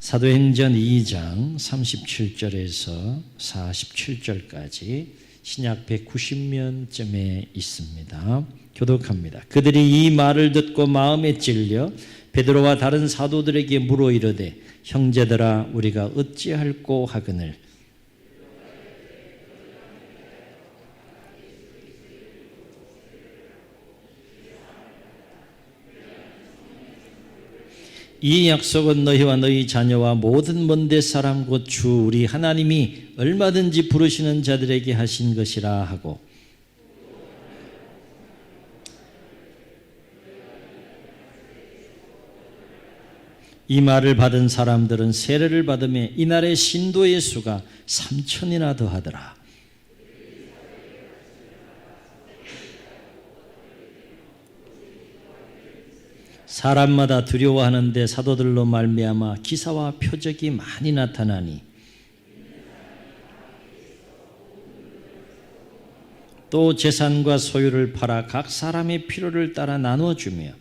사도행전 2장 37절에서 47절까지 신약 190면쯤에 있습니다. 교독합니다. 그들이 이 말을 듣고 마음에 찔려 베드로와 다른 사도들에게 물어 이르되 형제들아 우리가 어찌할꼬 하거늘 이 약속은 너희와 너희 자녀와 모든 먼데 사람 곧 주 우리 하나님이 얼마든지 부르시는 자들에게 하신 것이라 하고 이 말을 받은 사람들은 세례를 받으며 이날의 신도의 수가 3,000이나 더하더라. 사람마다 두려워하는데 사도들로 말미암아 기사와 표적이 많이 나타나니 또 재산과 소유를 팔아 각 사람의 필요를 따라 나누어주며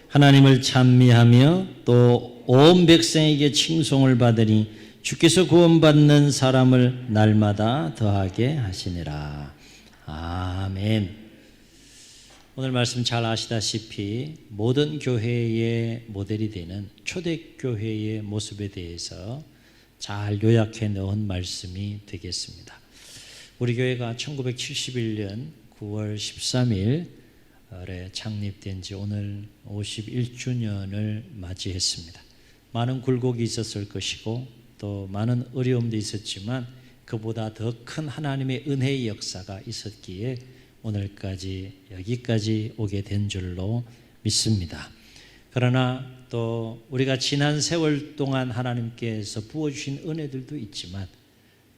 하나님을 찬미하며 또 온 백성에게 칭송을 받으니 주께서 구원받는 사람을 날마다 더하게 하시니라. 아멘. 오늘 말씀 잘 아시다시피 모든 교회의 모델이 되는 초대교회의 모습에 대해서 잘 요약해 놓은 말씀이 되겠습니다. 우리 교회가 1971년 9월 13일에 창립된 지 오늘 51주년을 맞이했습니다. 많은 굴곡이 있었을 것이고 또 많은 어려움도 있었지만 그보다 더 큰 하나님의 은혜의 역사가 있었기에 오늘까지 여기까지 오게 된 줄로 믿습니다. 그러나 또 우리가 지난 세월 동안 하나님께서 부어주신 은혜들도 있지만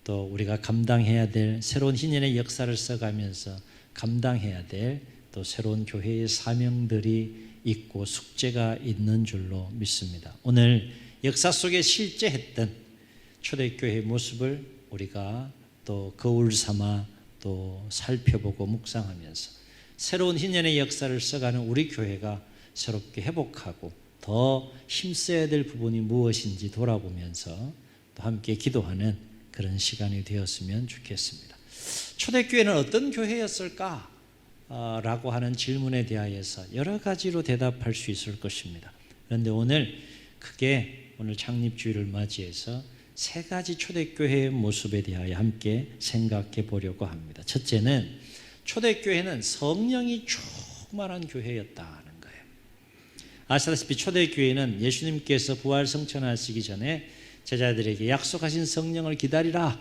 또 우리가 감당해야 될 새로운 희년의 역사를 써가면서 감당해야 될 또 새로운 교회의 사명들이 있고 숙제가 있는 줄로 믿습니다. 오늘 역사 속에 실제 했던 초대교회의 모습을 우리가 또 거울 삼아 또 살펴보고 묵상하면서 새로운 희년의 역사를 써가는 우리 교회가 새롭게 회복하고 더 힘써야 될 부분이 무엇인지 돌아보면서 또 함께 기도하는 그런 시간이 되었으면 좋겠습니다. 초대교회는 어떤 교회였을까? 라고 하는 질문에 대하여서 여러 가지로 대답할 수 있을 것입니다. 그런데 오늘 크게 오늘 창립주일을 맞이해서 세 가지 초대교회의 모습에 대하여 함께 생각해 보려고 합니다. 첫째는 초대교회는 성령이 충만한 교회였다는 거예요. 아시다시피 초대교회는 예수님께서 부활성천하시기 전에 제자들에게 약속하신 성령을 기다리라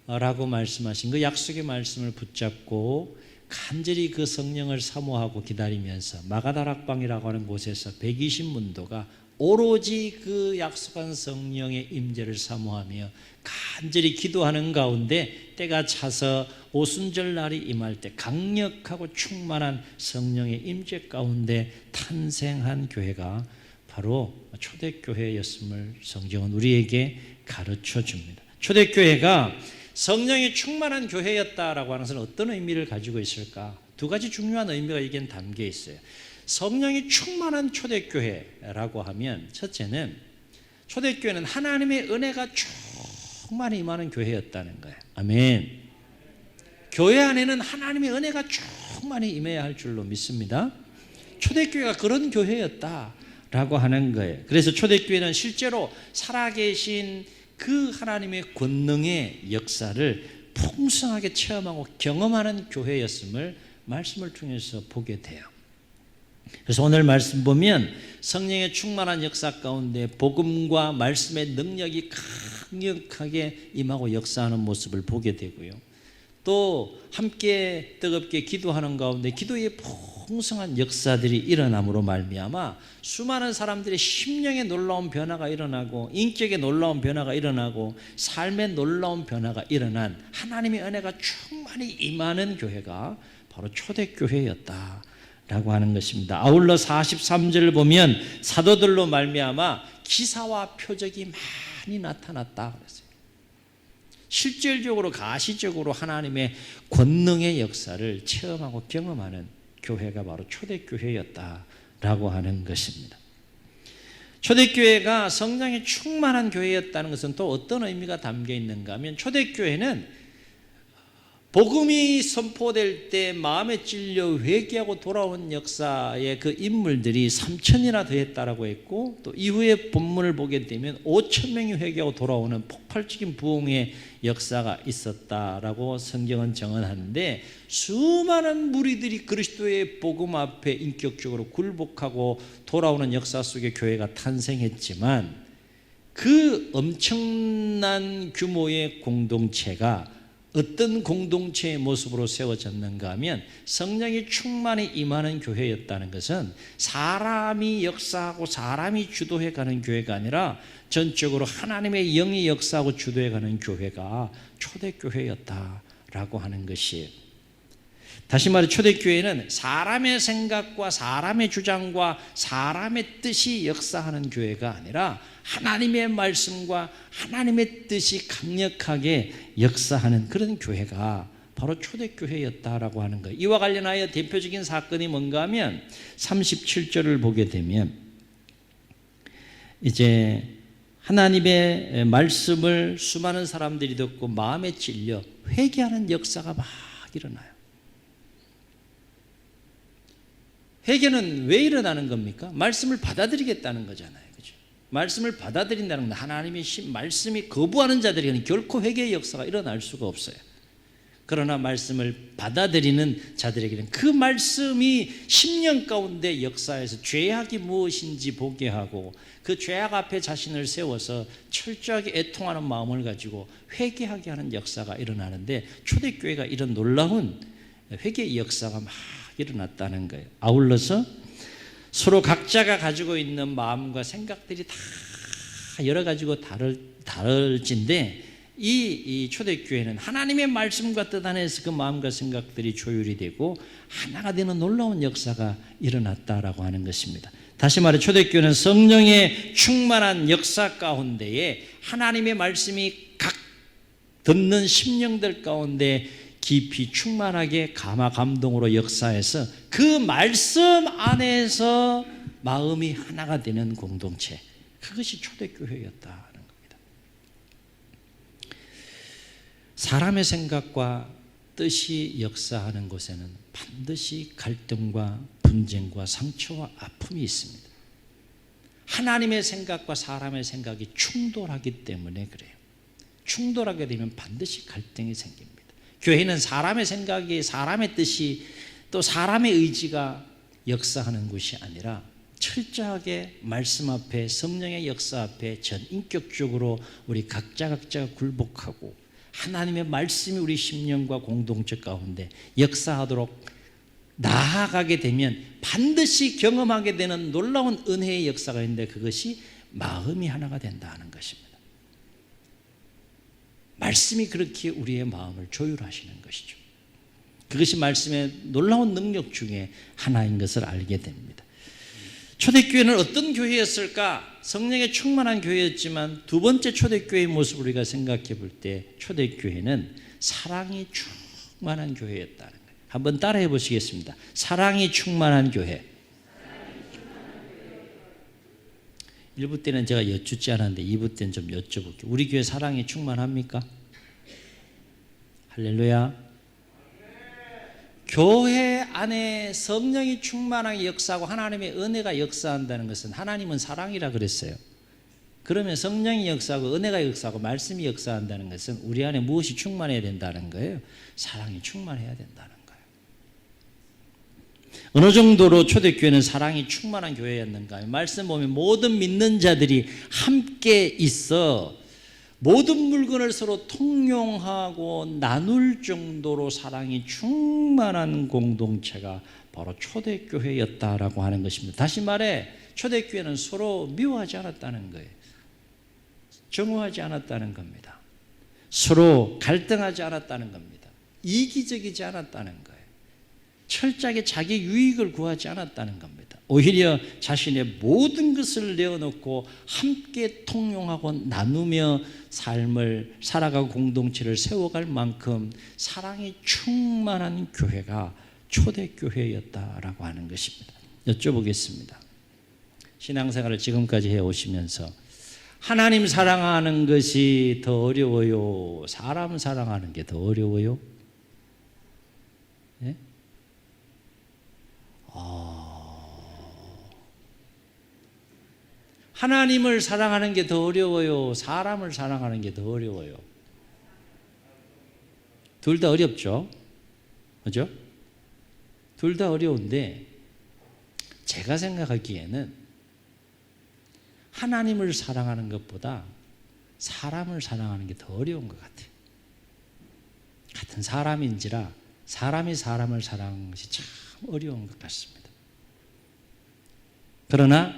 라고 말씀하신 그 약속의 말씀을 붙잡고 간절히 그 성령을 사모하고 기다리면서 마가다락방이라고 하는 곳에서 120문도가 오로지 그 약속한 성령의 임재를 사모하며 간절히 기도하는 가운데 때가 차서 오순절 날이 임할 때 강력하고 충만한 성령의 임재 가운데 탄생한 교회가 바로 초대교회였음을 성경은 우리에게 가르쳐 줍니다. 초대교회가 성령이 충만한 교회였다라고 하는 것은 어떤 의미를 가지고 있을까? 두 가지 중요한 의미가 여기에 담겨 있어요. 성령이 충만한 초대교회라고 하면 첫째는 초대교회는 하나님의 은혜가 충만히 임하는 교회였다는 거예요. 아멘. 교회 안에는 하나님의 은혜가 충만히 임해야 할 줄로 믿습니다. 초대교회가 그런 교회였다라고 하는 거예요. 그래서 초대교회는 실제로 살아계신 그 하나님의 권능의 역사를 풍성하게 체험하고 경험하는 교회였음을 말씀을 통해서 보게 돼요. 그래서 오늘 말씀 보면 성령의 충만한 역사 가운데 복음과 말씀의 능력이 강력하게 임하고 역사하는 모습을 보게 되고요. 또 함께 뜨겁게 기도하는 가운데 기도의 풍성한 역사들이 일어남으로 말미암아 수많은 사람들의 심령에 놀라운 변화가 일어나고 인격에 놀라운 변화가 일어나고 삶에 놀라운 변화가 일어난 하나님의 은혜가 충만히 임하는 교회가 바로 초대교회였다 라고 하는 것입니다. 아울러 43절을 보면 사도들로 말미암아 기사와 표적이 많이 나타났다 그랬어요. 실질적으로 가시적으로 하나님의 권능의 역사를 체험하고 경험하는 교회가 바로 초대교회였다라고 하는 것입니다. 초대교회가 성령에 충만한 교회였다는 것은 또 어떤 의미가 담겨 있는가 하면, 초대교회는 복음이 선포될 때 마음에 찔려 회개하고 돌아온 역사의 그 인물들이 3,000이나 되었다라고 했고, 또 이후에 본문을 보게 되면 5,000명이 회개하고 돌아오는 폭발적인 부흥의 역사가 있었다라고 성경은 정언하는데, 수많은 무리들이 그리스도의 복음 앞에 인격적으로 굴복하고 돌아오는 역사 속에 교회가 탄생했지만, 그 엄청난 규모의 공동체가 어떤 공동체의 모습으로 세워졌는가 하면, 성령이 충만히 임하는 교회였다는 것은 사람이 역사하고 사람이 주도해가는 교회가 아니라 전적으로 하나님의 영이 역사하고 주도해가는 교회가 초대교회였다라고 하는 것이에요. 다시 말해, 초대교회는 사람의 생각과 사람의 주장과 사람의 뜻이 역사하는 교회가 아니라 하나님의 말씀과 하나님의 뜻이 강력하게 역사하는 그런 교회가 바로 초대교회였다라고 하는 거예요. 이와 관련하여 대표적인 사건이 뭔가 하면 37절을 보게 되면, 이제 하나님의 말씀을 수많은 사람들이 듣고 마음에 찔려 회개하는 역사가 막 일어나요. 회개는 왜 일어나는 겁니까? 말씀을 받아들이겠다는 거잖아요. 그렇죠? 말씀을 받아들인다는 건 하나님의 말씀이 거부하는 자들에게는 결코 회개의 역사가 일어날 수가 없어요. 그러나 말씀을 받아들이는 자들에게는 그 말씀이 10년 가운데 역사에서 죄악이 무엇인지 보게 하고, 그 죄악 앞에 자신을 세워서 철저하게 애통하는 마음을 가지고 회개하게 하는 역사가 일어나는데, 초대교회가 이런 놀라운 회개의 역사가 막 일어났다는 거예요. 아울러서 서로 각자가 가지고 있는 마음과 생각들이 다 여러 가지고 다를진데, 이 초대교회는 하나님의 말씀과 뜻 안에서 그 마음과 생각들이 조율이 되고 하나가 되는 놀라운 역사가 일어났다라고 하는 것입니다. 다시 말해, 초대교회는 성령의 충만한 역사 가운데에 하나님의 말씀이 각 듣는 심령들 가운데 깊이 충만하게 감화 감동으로 역사해서 그 말씀 안에서 마음이 하나가 되는 공동체, 그것이 초대교회였다는 겁니다. 사람의 생각과 뜻이 역사하는 곳에는 반드시 갈등과 분쟁과 상처와 아픔이 있습니다. 하나님의 생각과 사람의 생각이 충돌하기 때문에 그래요. 충돌하게 되면 반드시 갈등이 생깁니다. 교회는 사람의 생각이, 사람의 뜻이, 또 사람의 의지가 역사하는 곳이 아니라 철저하게 말씀 앞에, 성령의 역사 앞에 전인격적으로 우리 각자가 굴복하고 하나님의 말씀이 우리 심령과 공동체 가운데 역사하도록 나아가게 되면 반드시 경험하게 되는 놀라운 은혜의 역사가 있는데, 그것이 마음이 하나가 된다는 것입니다. 말씀이 그렇게 우리의 마음을 조율하시는 것이죠. 그것이 말씀의 놀라운 능력 중에 하나인 것을 알게 됩니다. 초대교회는 어떤 교회였을까? 성령에 충만한 교회였지만, 두 번째 초대교회의 모습을 우리가 생각해 볼 때 초대교회는 사랑이 충만한 교회였다는 거예요. 한번 따라해 보시겠습니다. 사랑이 충만한 교회. 1부 때는 제가 여쭙지 않았는데 2부 때는 좀 여쭤볼게요. 우리 교회 사랑이 충만합니까? 할렐루야. 교회 안에 성령이 충만하게 역사하고 하나님의 은혜가 역사한다는 것은, 하나님은 사랑이라 그랬어요. 그러면 성령이 역사하고 은혜가 역사하고 말씀이 역사한다는 것은 우리 안에 무엇이 충만해야 된다는 거예요? 사랑이 충만해야 된다는 거예요. 어느 정도로 초대교회는 사랑이 충만한 교회였는가? 말씀 보면 모든 믿는 자들이 함께 있어 모든 물건을 서로 통용하고 나눌 정도로 사랑이 충만한 공동체가 바로 초대교회였다라고 하는 것입니다. 다시 말해, 초대교회는 서로 미워하지 않았다는 거예요. 정오하지 않았다는 겁니다. 서로 갈등하지 않았다는 겁니다. 이기적이지 않았다는 거예요. 철저하게 자기 유익을 구하지 않았다는 겁니다. 오히려 자신의 모든 것을 내어놓고 함께 통용하고 나누며 삶을 살아가고 공동체를 세워갈 만큼 사랑이 충만한 교회가 초대교회였다라고 하는 것입니다. 여쭤보겠습니다. 신앙생활을 지금까지 해오시면서 하나님 사랑하는 것이 더 어려워요? 사람 사랑하는 게 더 어려워요? 네? 하나님을 사랑하는 게 더 어려워요? 사람을 사랑하는 게 더 어려워요? 둘 다 어렵죠? 그죠? 둘 다 어려운데 제가 생각하기에는 하나님을 사랑하는 것보다 사람을 사랑하는 게 더 어려운 것 같아요. 같은 사람인지라 사람이 사람을 사랑하는 것이 참 어려운 것 같습니다. 그러나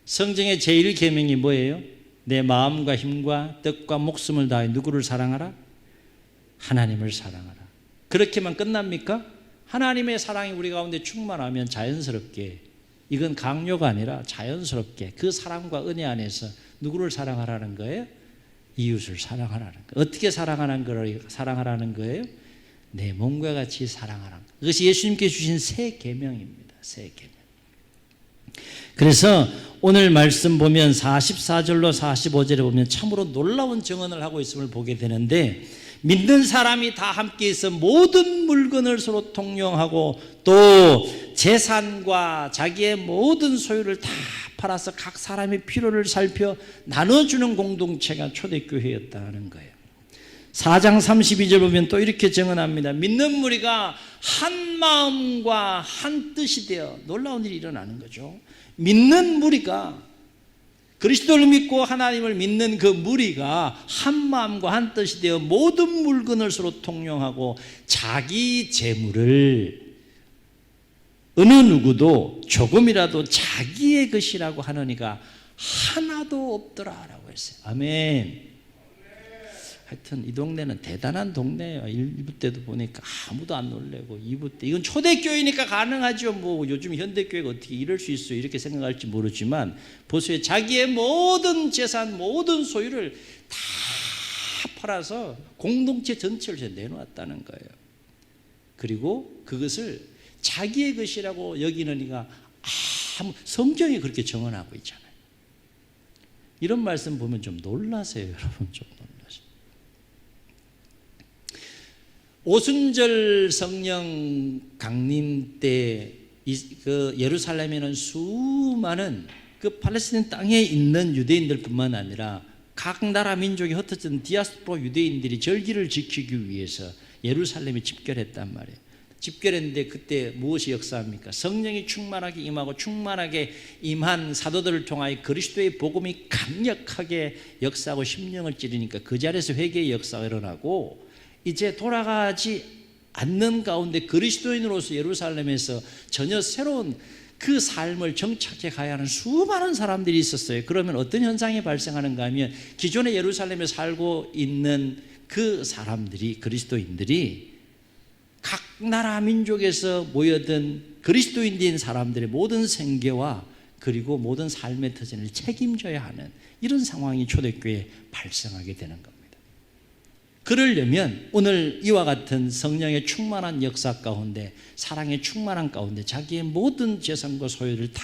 성경의 제1계명이 뭐예요? 내 마음과 힘과 뜻과 목숨을 다해 누구를 사랑하라? 하나님을 사랑하라. 그렇게만 끝납니까? 하나님의 사랑이 우리 가운데 충만하면 자연스럽게, 이건 강요가 아니라 자연스럽게 그 사랑과 은혜 안에서 누구를 사랑하라는 거예요? 이웃을 사랑하라는 거예요. 어떻게 사랑하라는 거예요? 내 몸과 같이 사랑하라는 거예요. 그것이 예수님께 주신 새 계명입니다. 새 계명. 그래서 오늘 말씀 보면 44절로 45절에 보면 참으로 놀라운 증언을 하고 있음을 보게 되는데, 믿는 사람이 다 함께 있어 모든 물건을 서로 통용하고 또 재산과 자기의 모든 소유를 다 팔아서 각 사람의 필요를 살펴 나눠주는 공동체가 초대교회였다는 거예요. 4장 32절 보면 또 이렇게 증언합니다. 믿는 무리가 한 마음과 한 뜻이 되어, 놀라운 일이 일어나는 거죠. 믿는 무리가, 그리스도를 믿고 하나님을 믿는 그 무리가 한 마음과 한 뜻이 되어 모든 물건을 서로 통용하고 자기 재물을 어느 누구도 조금이라도 자기의 것이라고 하는 이가 하나도 없더라라고 했어요. 아멘. 하여튼 이 동네는 대단한 동네예요. 1부 때도 보니까 아무도 안 놀래고 2부 때 이건 초대교회니까 가능하죠. 뭐 요즘 현대교회가 어떻게 이럴 수 있어요? 이렇게 생각할지 모르지만 보세요. 자기의 모든 재산, 모든 소유를 다 팔아서 공동체 전체를 내놓았다는 거예요. 그리고 그것을 자기의 것이라고 여기는 이가 성경이 그렇게 정언하고 있잖아요. 이런 말씀 보면 좀 놀라세요. 여러분 좀 놀라세요. 오순절 성령 강림 때 그 예루살렘에는 수많은 그 팔레스타인 땅에 있는 유대인들뿐만 아니라 각 나라 민족이 흩어진 디아스포라 유대인들이 절기를 지키기 위해서 예루살렘에 집결했단 말이에요. 집결했는데 그때 무엇이 역사합니까? 성령이 충만하게 임하고 충만하게 임한 사도들을 통하여 그리스도의 복음이 강력하게 역사하고 심령을 찌르니까 그 자리에서 회개의 역사가 일어나고, 이제 돌아가지 않는 가운데 그리스도인으로서 예루살렘에서 전혀 새로운 그 삶을 정착해 가야 하는 수많은 사람들이 있었어요. 그러면 어떤 현상이 발생하는가 하면 기존의 예루살렘에 살고 있는 그 사람들이, 그리스도인들이 각 나라 민족에서 모여든 그리스도인인 사람들의 모든 생계와 그리고 모든 삶의 터전을 책임져야 하는 이런 상황이 초대교회에 발생하게 되는 겁니다. 그러려면 오늘 이와 같은 성령의 충만한 역사 가운데, 사랑의 충만한 가운데 자기의 모든 재산과 소유를 다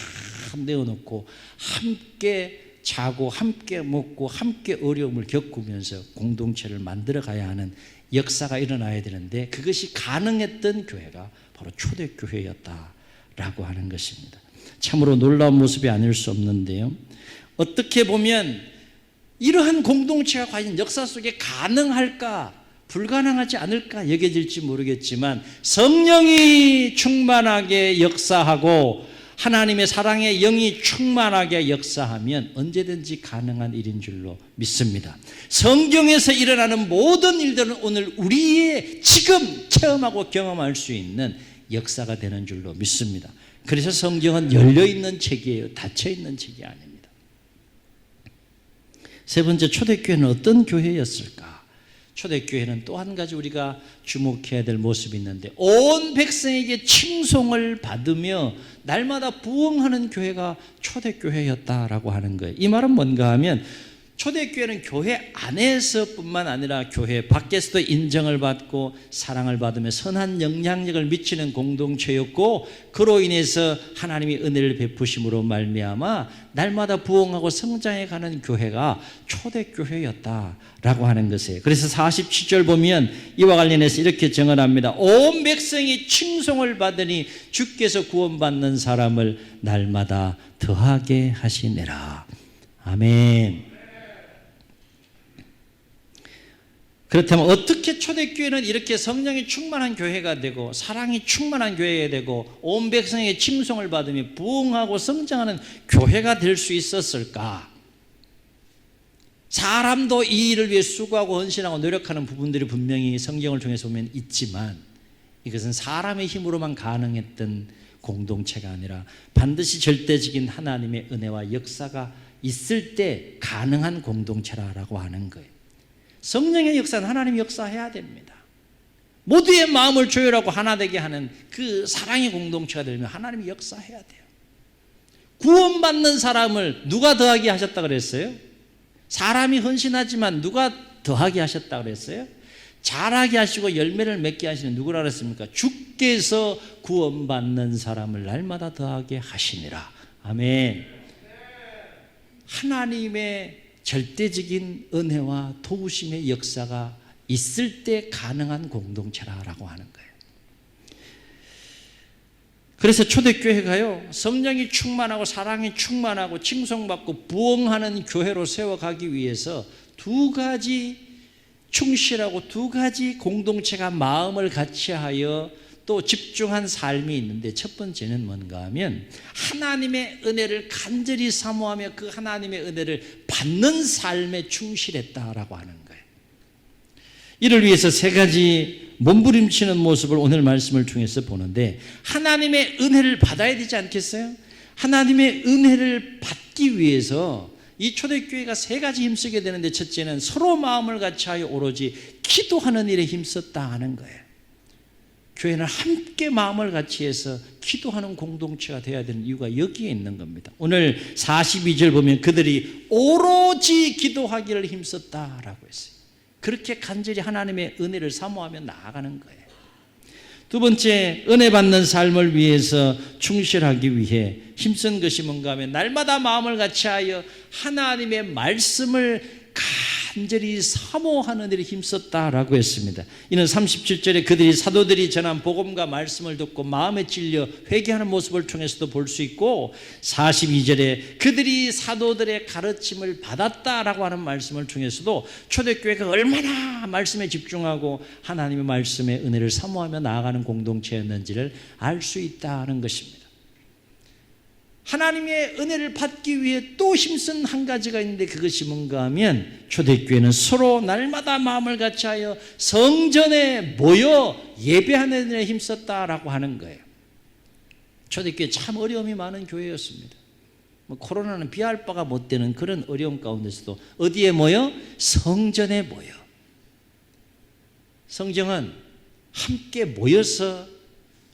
내어놓고 함께 자고 함께 먹고 함께 어려움을 겪으면서 공동체를 만들어 가야 하는 역사가 일어나야 되는데, 그것이 가능했던 교회가 바로 초대교회였다라고 하는 것입니다. 참으로 놀라운 모습이 아닐 수 없는데요, 어떻게 보면 이러한 공동체가 과연 역사 속에 가능할까, 불가능하지 않을까 여겨질지 모르겠지만, 성령이 충만하게 역사하고 하나님의 사랑의 영이 충만하게 역사하면 언제든지 가능한 일인 줄로 믿습니다. 성경에서 일어나는 모든 일들은 오늘 우리의 지금 체험하고 경험할 수 있는 역사가 되는 줄로 믿습니다. 그래서 성경은 열려있는 책이에요. 닫혀있는 책이 아닙니다. 세 번째, 초대교회는 어떤 교회였을까? 초대교회는 또 한 가지 우리가 주목해야 될 모습이 있는데, 온 백성에게 칭송을 받으며 날마다 부흥하는 교회가 초대교회였다라고 하는 거예요. 이 말은 뭔가 하면, 초대교회는 교회 안에서뿐만 아니라 교회 밖에서도 인정을 받고 사랑을 받으며 선한 영향력을 미치는 공동체였고, 그로 인해서 하나님이 은혜를 베푸심으로 말미암아 날마다 부흥하고 성장해가는 교회가 초대교회였다라고 하는 것이에요. 그래서 47절 보면 이와 관련해서 이렇게 정언합니다. 온 백성이 칭송을 받으니 주께서 구원받는 사람을 날마다 더하게 하시니라. 아멘. 그렇다면 어떻게 초대교회는 이렇게 성령이 충만한 교회가 되고 사랑이 충만한 교회가 되고 온 백성에게 칭송을 받으며 부흥하고 성장하는 교회가 될 수 있었을까? 사람도 이 일을 위해 수고하고 헌신하고 노력하는 부분들이 분명히 성경을 통해서 보면 있지만, 이것은 사람의 힘으로만 가능했던 공동체가 아니라 반드시 절대적인 하나님의 은혜와 역사가 있을 때 가능한 공동체라고 하는 거예요. 성령의 역사는 하나님이 역사해야 됩니다. 모두의 마음을 조율하고 하나 되게 하는 그 사랑의 공동체가 되려면 하나님이 역사해야 돼요. 구원받는 사람을 누가 더하게 하셨다 그랬어요? 사람이 헌신하지만 누가 더하게 하셨다 그랬어요? 자라게 하시고 열매를 맺게 하시는 누구라 그랬습니까? 주께서 구원받는 사람을 날마다 더하게 하시니라. 아멘. 하나님의 절대적인 은혜와 도우심의 역사가 있을 때 가능한 공동체라고 하는 거예요. 그래서 초대교회가요, 성령이 충만하고 사랑이 충만하고 칭송받고 부흥하는 교회로 세워가기 위해서 두 가지 충실하고 두 가지 공동체가 마음을 같이하여 또 집중한 삶이 있는데, 첫 번째는 뭔가 하면 하나님의 은혜를 간절히 사모하며 그 하나님의 은혜를 받는 삶에 충실했다라고 하는 거예요. 이를 위해서 세 가지 몸부림치는 모습을 오늘 말씀을 통해서 보는데, 하나님의 은혜를 받아야 되지 않겠어요? 하나님의 은혜를 받기 위해서 이 초대교회가 세 가지 힘쓰게 되는데, 첫째는 서로 마음을 같이하여 오로지 기도하는 일에 힘썼다 하는 거예요. 교회는 함께 마음을 같이 해서 기도하는 공동체가 되어야 되는 이유가 여기에 있는 겁니다. 오늘 42절 보면 그들이 오로지 기도하기를 힘썼다라고 했어요. 그렇게 간절히 하나님의 은혜를 사모하며 나아가는 거예요. 두 번째, 은혜 받는 삶을 위해서 충실하기 위해 힘쓴 것이 뭔가 하면 날마다 마음을 같이하여 하나님의 말씀을 간절히 사모하는 일에 힘썼다라고 했습니다. 이는 37절에 그들이 사도들이 전한 복음과 말씀을 듣고 마음에 찔려 회개하는 모습을 통해서도 볼 수 있고, 42절에 그들이 사도들의 가르침을 받았다라고 하는 말씀을 통해서도 초대교회가 얼마나 말씀에 집중하고 하나님의 말씀의 은혜를 사모하며 나아가는 공동체였는지를 알 수 있다는 것입니다. 하나님의 은혜를 받기 위해 또 힘쓴 한 가지가 있는데, 그것이 뭔가 하면 초대교회는 서로 날마다 마음을 같이하여 성전에 모여 예배하는 일에 힘썼다라고 하는 거예요. 초대교회 참 어려움이 많은 교회였습니다. 코로나는 비할 바가 못 되는 그런 어려움 가운데서도 어디에 모여? 성전에 모여. 성경은 함께 모여서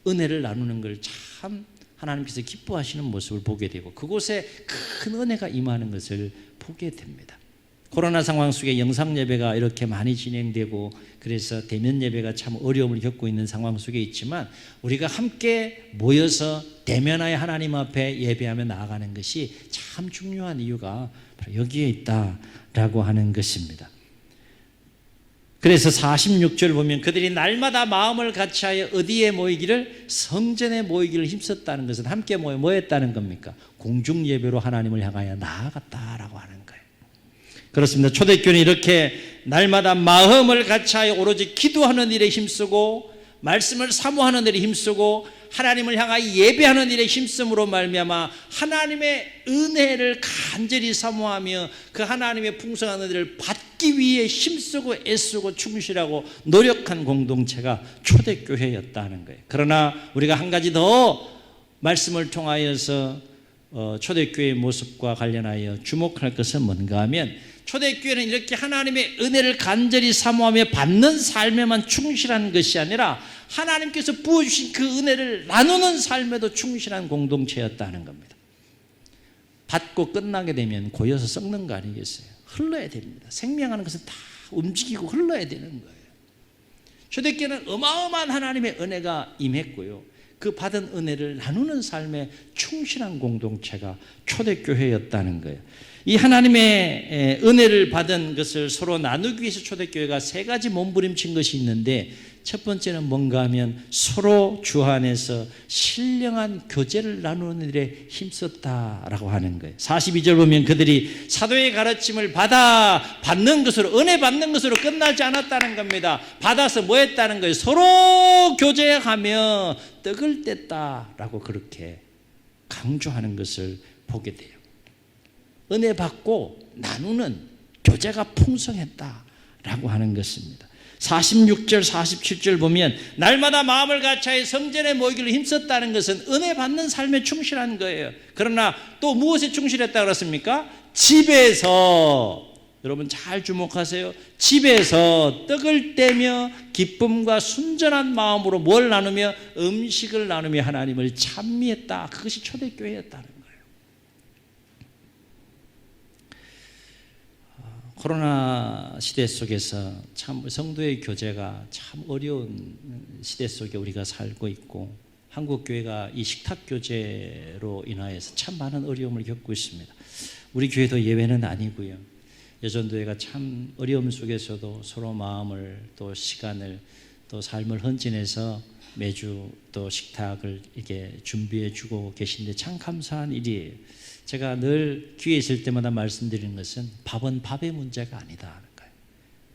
은혜를 나누는 걸 참 하나님께서 기뻐하시는 모습을 보게 되고, 그곳에 큰 은혜가 임하는 것을 보게 됩니다. 코로나 상황 속에 영상 예배가 이렇게 많이 진행되고, 그래서 대면 예배가 참 어려움을 겪고 있는 상황 속에 있지만, 우리가 함께 모여서 대면하여 하나님 앞에 예배하며 나아가는 것이 참 중요한 이유가 바로 여기에 있다라고 하는 것입니다. 그래서 46절 보면 그들이 날마다 마음을 같이하여 어디에 모이기를? 성전에 모이기를 힘썼다는 것은 함께 모여 뭐 했다는 겁니까? 공중 예배로 하나님을 향하여 나아갔다라고 하는 거예요. 그렇습니다. 초대교회는 이렇게 날마다 마음을 같이하여 오로지 기도하는 일에 힘쓰고 말씀을 사모하는 일에 힘쓰고 하나님을 향하여 예배하는 일에 힘쓰므로 말미암아 하나님의 은혜를 간절히 사모하며 그 하나님의 풍성한 은혜를 받기 위해 힘쓰고 애쓰고 충실하고 노력한 공동체가 초대교회였다는 거예요. 그러나 우리가 한 가지 더 말씀을 통하여서 초대교회의 모습과 관련하여 주목할 것은 뭔가 하면, 초대교회는 이렇게 하나님의 은혜를 간절히 사모하며 받는 삶에만 충실한 것이 아니라 하나님께서 부어주신 그 은혜를 나누는 삶에도 충실한 공동체였다는 겁니다. 받고 끝나게 되면 고여서 썩는 거 아니겠어요? 흘러야 됩니다. 생명하는 것은 다 움직이고 흘러야 되는 거예요. 초대교회는 어마어마한 하나님의 은혜가 임했고요, 그 받은 은혜를 나누는 삶에 충실한 공동체가 초대교회였다는 거예요. 이 하나님의 은혜를 받은 것을 서로 나누기 위해서 초대교회가 세 가지 몸부림친 것이 있는데, 첫 번째는 뭔가 하면 서로 주 안에서 신령한 교제를 나누는 일에 힘썼다라고 하는 거예요. 42절 보면 그들이 사도의 가르침을 받는 것으로, 은혜 받는 것으로 끝나지 않았다는 겁니다. 받아서 뭐 했다는 거예요? 서로 교제하며 떡을 뗐다라고 그렇게 강조하는 것을 보게 돼요. 은혜 받고 나누는 교제가 풍성했다라고 하는 것입니다. 46절 47절 보면 날마다 마음을 같이하여 성전에 모이기를 힘썼다는 것은 은혜 받는 삶에 충실한 거예요. 그러나 또 무엇에 충실했다 그랬습니까? 집에서, 여러분 잘 주목하세요. 집에서 떡을 떼며 기쁨과 순전한 마음으로 뭘 나누며? 음식을 나누며 하나님을 찬미했다. 그것이 초대교회였다는 거예요. 코로나 시대 속에서 참 성도의 교제가 참 어려운 시대 속에 우리가 살고 있고, 한국교회가 이 식탁교제로 인하여서 참 많은 어려움을 겪고 있습니다. 우리 교회도 예외는 아니고요. 여전도회가 참 어려움 속에서도 서로 마음을 또 시간을 또 삶을 헌신해서 매주 또 식탁을 이렇게 준비해 주고 계신데 참 감사한 일이에요. 제가 늘 기회 있을 때마다 말씀드리는 것은 밥은 밥의 문제가 아니다 하는 거예요.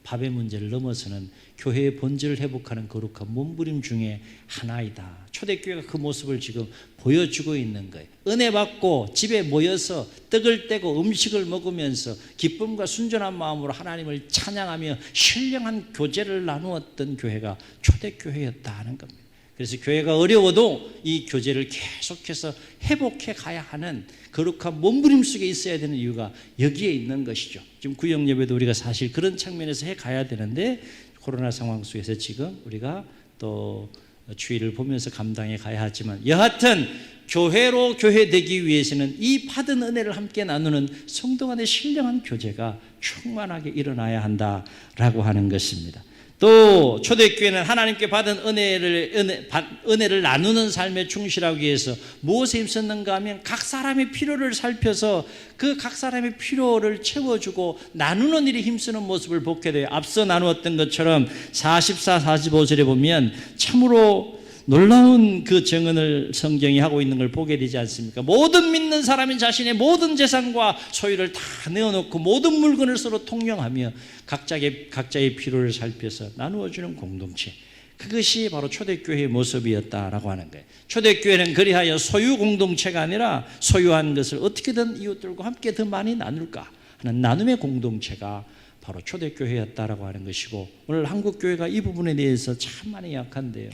밥의 문제를 넘어서는 교회의 본질을 회복하는 거룩한 몸부림 중에 하나이다. 초대교회가 그 모습을 지금 보여주고 있는 거예요. 은혜 받고 집에 모여서 떡을 떼고 음식을 먹으면서 기쁨과 순전한 마음으로 하나님을 찬양하며 신령한 교제를 나누었던 교회가 초대교회였다 하는 겁니다. 그래서 교회가 어려워도 이 교제를 계속해서 회복해 가야 하는 거룩한 몸부림 속에 있어야 되는 이유가 여기에 있는 것이죠. 지금 구역 예배도 우리가 사실 그런 측면에서 해 가야 되는데, 코로나 상황 속에서 지금 우리가 또 주의를 보면서 감당해 가야 하지만, 여하튼 교회로 교회되기 위해서는 이 받은 은혜를 함께 나누는 성도 간의 신령한 교제가 충만하게 일어나야 한다라고 하는 것입니다. 또 초대교회는 하나님께 받은 은혜를 나누는 삶에 충실하기 위해서 무엇에 힘썼는가 하면 각 사람의 필요를 살펴서 그 각 사람의 필요를 채워주고 나누는 일에 힘쓰는 모습을 보게 돼요. 앞서 나누었던 것처럼 44, 45절에 보면 참으로 놀라운 그 증언을 성경이 하고 있는 걸 보게 되지 않습니까? 모든 믿는 사람인 자신의 모든 재산과 소유를 다 내어놓고 모든 물건을 서로 통용하며 각자의 필요를 살펴서 나누어주는 공동체, 그것이 바로 초대교회의 모습이었다라고 하는 거예요. 초대교회는 그리하여 소유 공동체가 아니라 소유한 것을 어떻게든 이웃들과 함께 더 많이 나눌까 하는 나눔의 공동체가 바로 초대교회였다라고 하는 것이고, 오늘 한국교회가 이 부분에 대해서 참 많이 약한데요.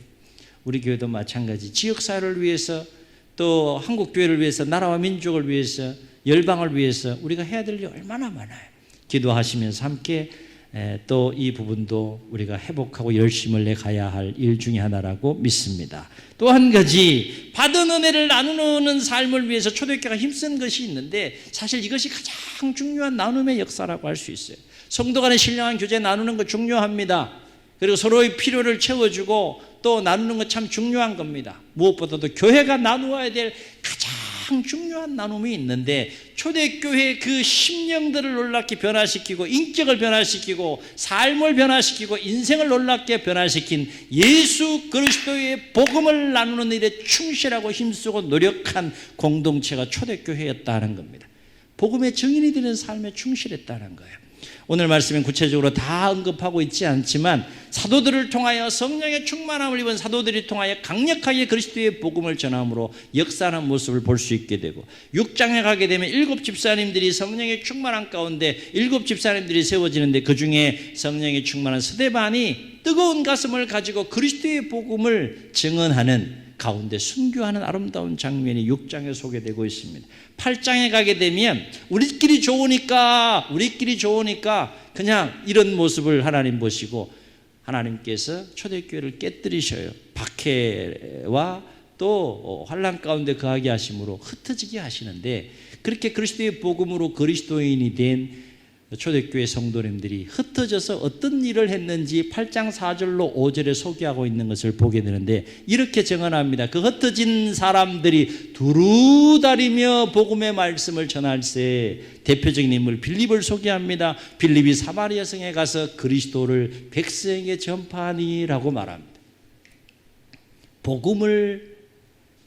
우리 교회도 마찬가지 지역사회를 위해서 또 한국교회를 위해서 나라와 민족을 위해서 열방을 위해서 우리가 해야 될 일이 얼마나 많아요. 기도하시면서 함께 또 이 부분도 우리가 회복하고 열심을 내가야 할 일 중에 하나라고 믿습니다. 또 한 가지 받은 은혜를 나누는 삶을 위해서 초대교회가 힘쓴 것이 있는데, 사실 이것이 가장 중요한 나눔의 역사라고 할 수 있어요. 성도 간의 신령한 교제 나누는 거 중요합니다. 그리고 서로의 필요를 채워주고 또 나누는 것 참 중요한 겁니다. 무엇보다도 교회가 나누어야 될 가장 중요한 나눔이 있는데, 초대교회의 그 심령들을 놀랍게 변화시키고 인격을 변화시키고 삶을 변화시키고 인생을 놀랍게 변화시킨 예수 그리스도의 복음을 나누는 일에 충실하고 힘쓰고 노력한 공동체가 초대교회였다는 겁니다. 복음의 증인이 되는 삶에 충실했다는 거예요. 오늘 말씀은 구체적으로 다 언급하고 있지 않지만, 사도들을 통하여 성령의 충만함을 입은 사도들이 통하여 강력하게 그리스도의 복음을 전함으로 역사하는 모습을 볼 수 있게 되고, 6장에 가게 되면 7 집사님들이 성령의 충만함 가운데 7 집사님들이 세워지는데, 그 중에 성령의 충만한 스데반이 뜨거운 가슴을 가지고 그리스도의 복음을 증언하는 가운데 순교하는 아름다운 장면이 6장에 소개되고 있습니다. 8장에 가게 되면 우리끼리 좋으니까 그냥 이런 모습을 하나님 보시고 하나님께서 초대교회를 깨뜨리셔요. 박해와 또 환난 가운데 거하게 하심으로 흩어지게 하시는데, 그렇게 그리스도의 복음으로 그리스도인이 된 초대교회 성도님들이 흩어져서 어떤 일을 했는지 8장 4절로 5절에 소개하고 있는 것을 보게 되는데, 이렇게 증언합니다. 그 흩어진 사람들이 두루다리며 복음의 말씀을 전할세. 대표적인 인물 빌립을 소개합니다. 빌립이 사마리아 성에 가서 그리스도를 백성에게 전파하니라고 말합니다. 복음을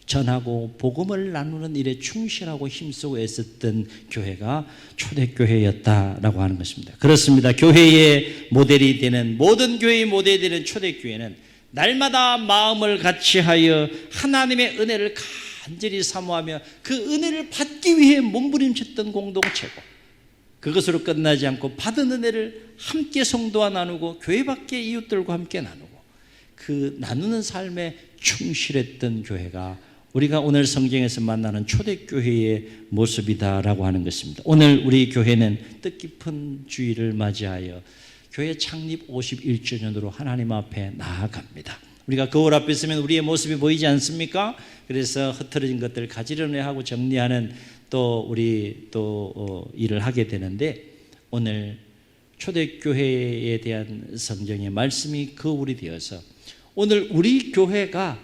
전하고 복음을 나누는 일에 충실하고 힘쓰고 애썼던 교회가 초대교회였다라고 하는 것입니다. 그렇습니다. 교회의 모델이 되는, 모든 교회의 모델이 되는 초대교회는 날마다 마음을 같이하여 하나님의 은혜를 간절히 사모하며 그 은혜를 받기 위해 몸부림쳤던 공동체고, 그것으로 끝나지 않고 받은 은혜를 함께 성도와 나누고 교회 밖의 이웃들과 함께 나누고 그 나누는 삶에 충실했던 교회가 우리가 오늘 성경에서 만나는 초대교회의 모습이다라고 하는 것입니다. 오늘 우리 교회는 뜻깊은 주일을 맞이하여 교회 창립 51주년으로 하나님 앞에 나아갑니다. 우리가 거울 앞에 있으면 우리의 모습이 보이지 않습니까? 그래서 흐트러진 것들을 가지런히하고 정리하는 우리 일을 하게 되는데, 오늘 초대교회에 대한 성경의 말씀이 거울이 되어서 오늘 우리 교회가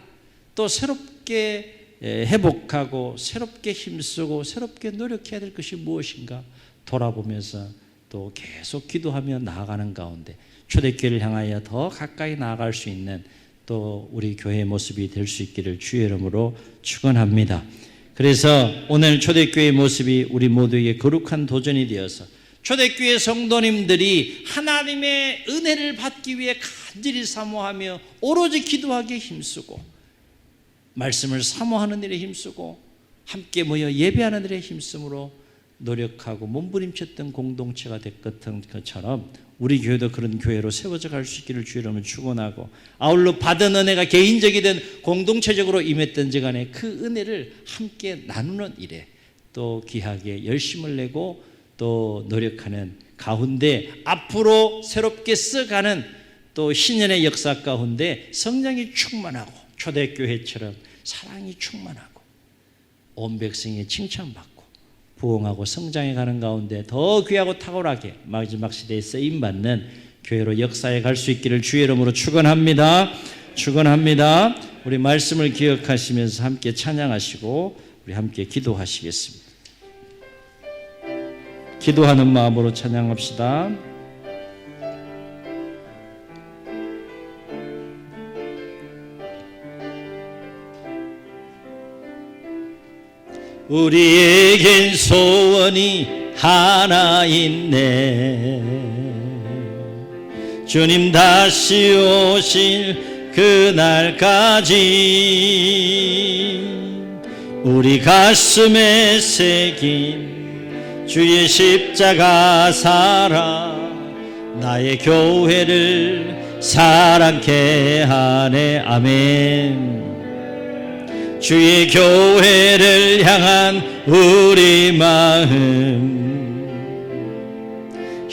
또 새롭게 회복하고 새롭게 힘쓰고 새롭게 노력해야 될 것이 무엇인가 돌아보면서 또 계속 기도하며 나아가는 가운데 초대교회를 향하여 더 가까이 나아갈 수 있는 또 우리 교회의 모습이 될 수 있기를 주의 이름으로 축원합니다. 그래서 오늘 초대교회의 모습이 우리 모두에게 거룩한 도전이 되어서 초대교회 성도님들이 하나님의 은혜를 받기 위해 간절히 사모하며 오로지 기도하기에 힘쓰고 말씀을 사모하는 일에 힘쓰고 함께 모여 예배하는 일에 힘쓰므로 노력하고 몸부림쳤던 공동체가 됐던 것처럼 우리 교회도 그런 교회로 세워져 갈 수 있기를 주의 이름으로 축원하고, 아울러 받은 은혜가 개인적이든 공동체적으로 임했든지 간에 그 은혜를 함께 나누는 일에 또 귀하게 열심을 내고 또 노력하는 가운데 앞으로 새롭게 써가는 또 신년의 역사 가운데 성령이 충만하고 초대교회처럼 사랑이 충만하고 온 백성이 칭찬받고 부흥하고 성장해가는 가운데 더 귀하고 탁월하게 마지막 시대에 쓰임받는 교회로 역사해 갈 수 있기를 주의 이름으로 축원합니다. 축원합니다. 우리 말씀을 기억하시면서 함께 찬양하시고 우리 함께 기도하시겠습니다. 기도하는 마음으로 찬양합시다. 우리에겐 소원이 하나 있네. 주님 다시 오실 그날까지 우리 가슴에 새긴 주의 십자가 살아 나의 교회를 사랑케 하네. 아멘. 주의 교회를 향한 우리 마음,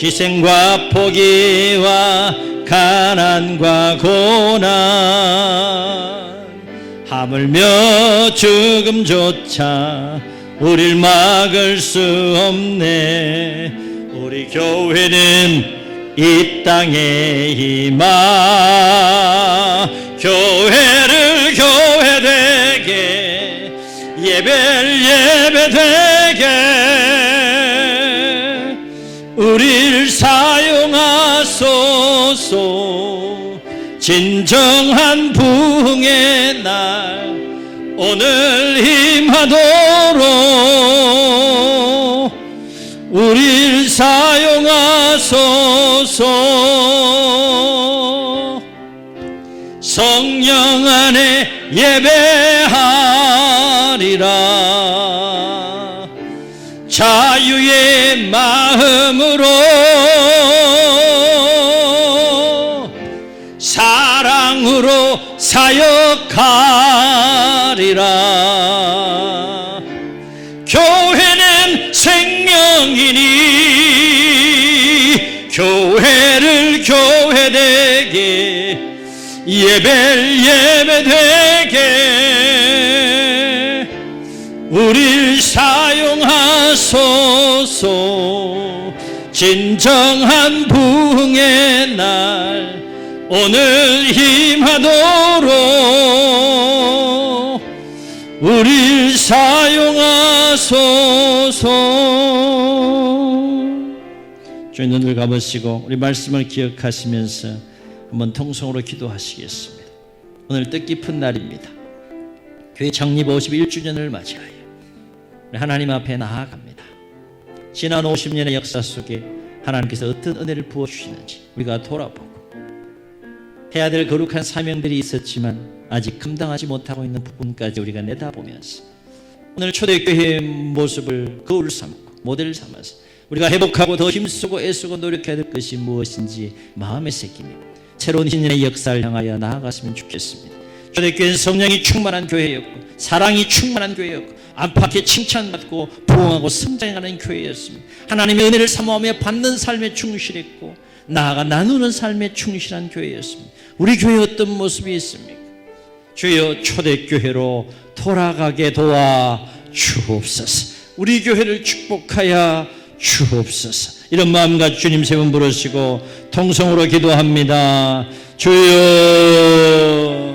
희생과 포기와 가난과 고난, 하물며 죽음조차 우릴 막을 수 없네. 우리 교회는 이 땅의 희망, 교회를 교회되게 예배를 예배되게 우리를 사용하소서. 진정한 부흥의 날 오늘 임하도록 우리를 사용하소서. 성령 안에 예배하리라. 자유의 마음으로 사랑으로 사역하리라. 살리라. 교회는 생명이니 교회를 교회되게 예배를 예배되게 우릴 사용하소서. 진정한 부흥의 날 오늘 힘하도록 우릴 사용하소서. 주님 눈을 감으시고 우리 말씀을 기억하시면서 한번 통성으로 기도하시겠습니다. 오늘 뜻깊은 날입니다. 교회 창립 51주년을 맞이하여 우리 하나님 앞에 나아갑니다. 지난 50년의 역사 속에 하나님께서 어떤 은혜를 부어주시는지 우리가 돌아보고 해야 될 거룩한 사명들이 있었지만 아직 감당하지 못하고 있는 부분까지 우리가 내다보면서 오늘 초대교회의 모습을 거울 삼고 모델을 삼아서 우리가 회복하고 더 힘쓰고 애쓰고 노력해야 될 것이 무엇인지 마음에 새기며 새로운 신년의 역사를 향하여 나아갔으면 좋겠습니다. 초대교회는 성령이 충만한 교회였고 사랑이 충만한 교회였고 안팎에 칭찬받고 부흥하고 성장하는 교회였습니다. 하나님의 은혜를 사모하며 받는 삶에 충실했고 나아가 나누는 삶에 충실한 교회였습니다. 우리 교회에 어떤 모습이 있습니까? 주여 초대교회로 돌아가게 도와 주옵소서. 우리 교회를 축복하여 주옵소서. 이런 마음과 주님 세 번 부르시고 통성으로 기도합니다. 주여